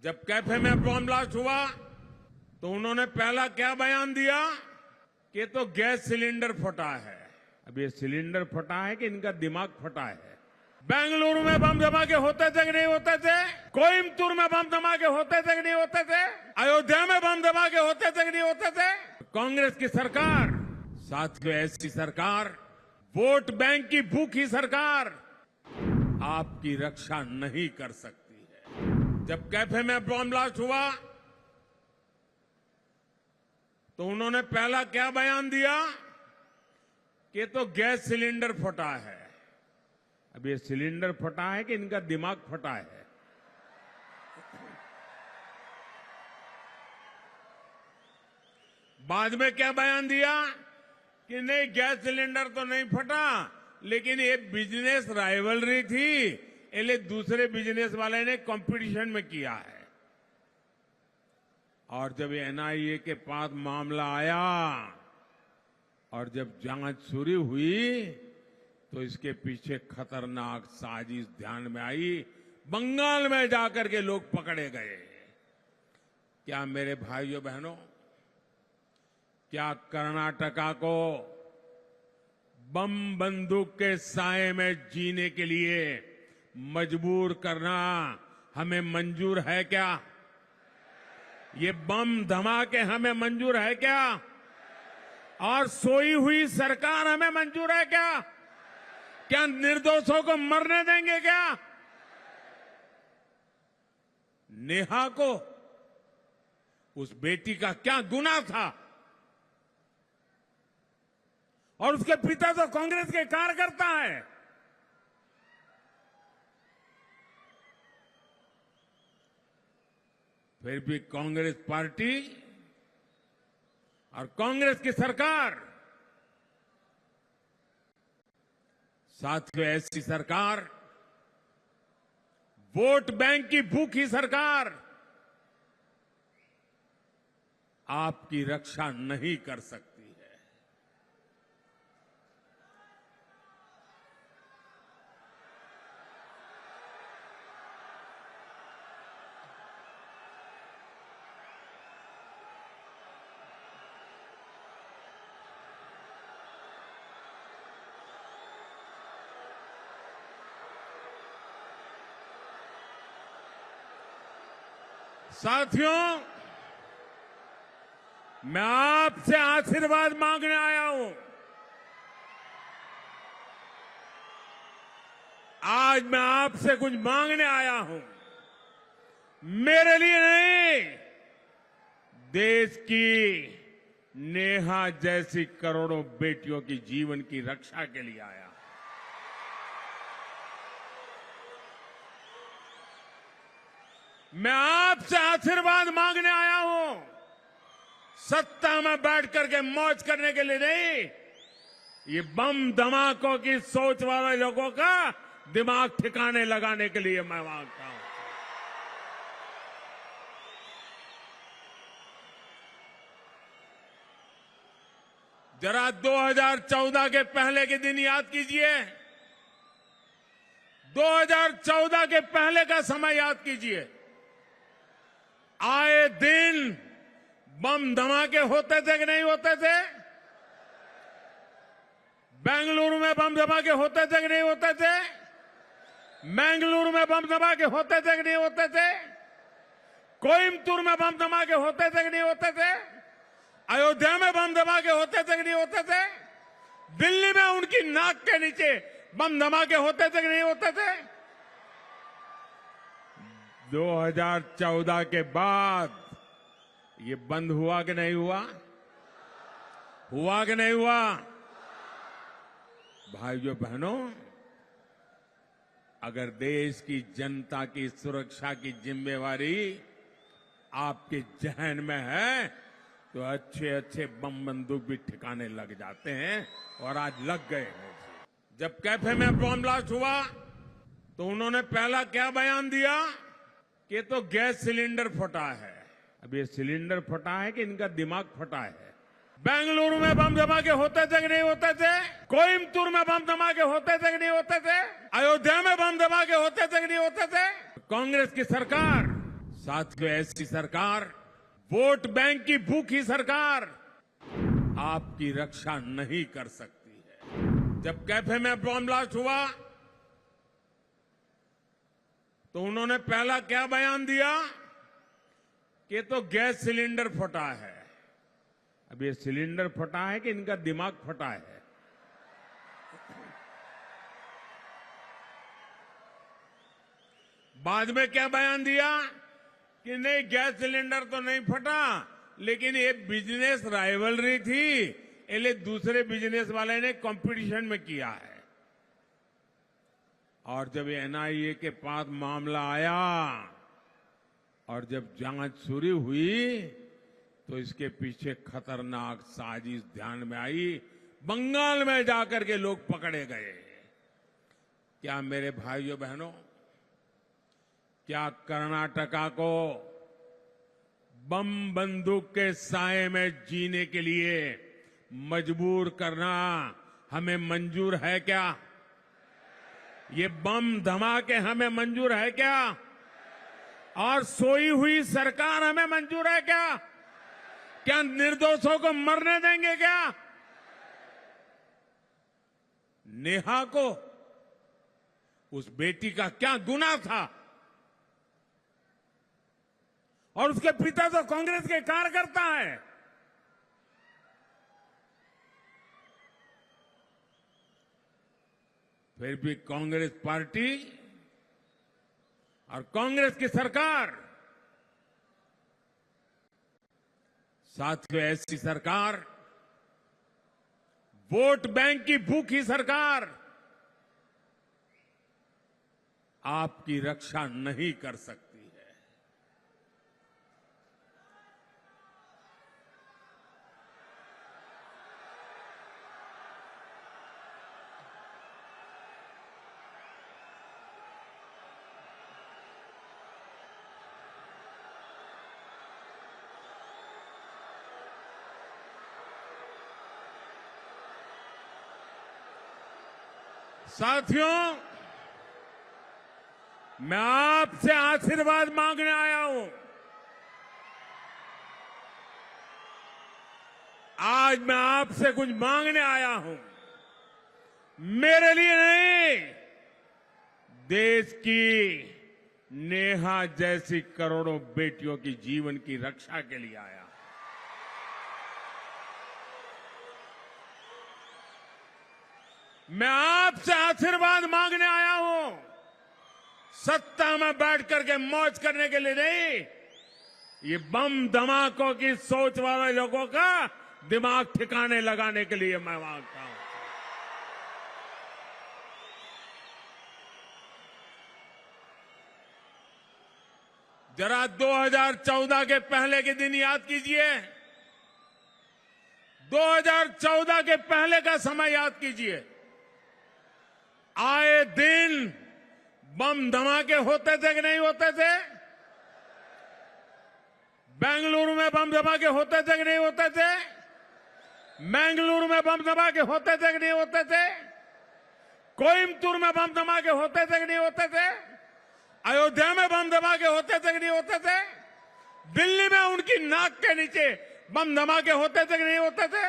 जब कैफे में bomb blast हुआ तो उन्होंने पहला क्या बयान दिया कि तो गैस सिलेंडर फटा है। अब ये सिलेंडर फटा है कि इनका दिमाग फटा है। बेंगलुरु में बम धमाके होते थे कि नहीं होते थे? कोयम्बतूर में बम धमाके होते थे कि नहीं होते थे? अयोध्या में बम धमाके होते थे कि नहीं होते थे? कांग्रेस की सरकार, साथियों ऐसी सरकार, वोट बैंक की भूखी सरकार आपकी रक्षा नहीं कर सकती है। जब कैफे में बम ब्लास्ट हुआ तो उन्होंने पहला क्या बयान दिया कि तो गैस सिलेंडर फटा है। अब ये सिलेंडर फटा है कि इनका दिमाग फटा है। बाद में क्या बयान दिया कि नहीं, गैस सिलेंडर तो नहीं फटा, लेकिन ये बिजनेस राइवलरी थी, इसलिए दूसरे बिजनेस वाले ने कंपटीशन में किया है। और जब एनआईए के पास मामला आया और जब जांच शुरू हुई तो इसके पीछे खतरनाक साजिश ध्यान में आई। बंगाल में जाकर के लोग पकड़े गए। क्या मेरे भाइयों बहनों, क्या कर्नाटका को बम बंदूक के साए में जीने के लिए मजबूर करना हमें मंजूर है क्या? ये बम धमाके हमें मंजूर है क्या? और सोई हुई सरकार हमें मंजूर है क्या? क्या निर्दोषों को मरने देंगे क्या? नेहा को, उस बेटी का क्या गुनाह था? और उसके पिता तो कांग्रेस के कार्यकर्ता है। फिर भी कांग्रेस पार्टी और कांग्रेस की सरकार, साथियों ऐसी सरकार, वोट बैंक की भूखी सरकार आपकी रक्षा नहीं कर सकती है। साथियों, मैं आपसे आशीर्वाद मांगने आया हूं। आज मैं आपसे कुछ मांगने आया हूं। मेरे लिए नहीं, देश की नेहा जैसी करोड़ों बेटियों की जीवन की रक्षा के लिए आया। मैं आपसे आशीर्वाद मांगने आया हूं। सत्ता में बैठ करके मौज करने के लिए नहीं, ये बम धमाकों की सोच वाले लोगों का दिमाग ठिकाने लगाने के लिए मैं मांगता हूं। जरा 2014 के पहले के दिन याद कीजिए। 2014 के पहले का समय याद कीजिए। आए दिन बम धमाके होते थे कि नहीं होते थे? बेंगलुरु में बम धमाके होते थे कि नहीं होते थे? मैंगलुरु में बम धमाके होते थे कि नहीं होते थे? कोयम्बतूर में बम धमाके होते थे कि नहीं होते थे? अयोध्या में बम धमाके होते थे कि नहीं होते थे? दिल्ली में उनकी नाक के नीचे बम धमाके होते थे कि नहीं होते थे? 2014 के बाद ये बंद हुआ कि नहीं हुआ? हुआ कि नहीं हुआ? भाइयों बहनों, अगर देश की जनता की सुरक्षा की जिम्मेवारी आपके जहन में है तो अच्छे अच्छे बम बंदूक भी ठिकाने लग जाते हैं, और आज लग गए हैं। जब कैफे में बम ब्लास्ट हुआ तो उन्होंने पहला क्या बयान दिया कि तो गैस सिलेंडर फटा है। अब ये सिलेंडर फटा है कि इनका दिमाग फटा है। बेंगलुरु में बम धमाके होते थे कि नहीं होते थे? कोयम्बतूर में बम धमाके होते थे कि नहीं होते थे? अयोध्या में बम धमाके होते थे कि नहीं होते थे? कांग्रेस की सरकार, साथियों, ऐसी सरकार, वोट बैंक की भूखी सरकार आपकी रक्षा नहीं कर सकती है। जब कैफे में बॉम्ब ब्लास्ट हुआ तो उन्होंने पहला क्या बयान दिया कि तो गैस सिलेंडर फटा है। अब ये सिलेंडर फटा है कि इनका दिमाग फटा है? बाद में क्या बयान दिया कि नहीं, गैस सिलेंडर तो नहीं फटा, लेकिन ये बिजनेस राइवलरी थी, इसलिए दूसरे बिजनेस वाले ने कंपटीशन में किया है। और जब एनआईए के पास मामला आया और जब जांच शुरू हुई तो इसके पीछे खतरनाक साजिश ध्यान में आई। बंगाल में जाकर के लोग पकड़े गए। क्या मेरे भाइयों बहनों, क्या कर्नाटका को बम बंदूक के साए में जीने के लिए मजबूर करना हमें मंजूर है क्या? ये बम धमाके हमें मंजूर है क्या? और सोई हुई सरकार हमें मंजूर है क्या? क्या निर्दोषों को मरने देंगे क्या? नेहा को, उस बेटी का क्या गुनाह था? और उसके पिता तो कांग्रेस के कार्यकर्ता है। फिर भी कांग्रेस पार्टी और कांग्रेस की सरकार, साथियों, ऐसी सरकार, वोट बैंक की भूखी सरकार आपकी रक्षा नहीं कर सकती है। साथियों, मैं आपसे आशीर्वाद मांगने आया हूं। आज मैं आपसे कुछ मांगने आया हूं। मेरे लिए नहीं, देश की नेहा जैसी करोड़ों बेटियों की जीवन की रक्षा के लिए आया। मैं आपसे आशीर्वाद मांगने आया हूं, सत्ता में बैठ करके मौज करने के लिए नहीं। ये बम धमाकों की सोच वाले लोगों का दिमाग ठिकाने लगाने के लिए मैं मांगता हूं। जरा 2014 के पहले के दिन याद कीजिए। 2014 के पहले का समय याद कीजिए। आए दिन बम धमाके होते थे कि नहीं होते थे? बेंगलुरु में बम धमाके होते थे कि नहीं होते थे? मंगलुरु में बम धमाके होते थे कि नहीं होते थे? कोयम्बतूर में बम धमाके होते थे कि नहीं होते थे? अयोध्या में बम धमाके होते थे कि नहीं होते थे? दिल्ली में उनकी नाक के नीचे बम धमाके होते थे कि नहीं होते थे?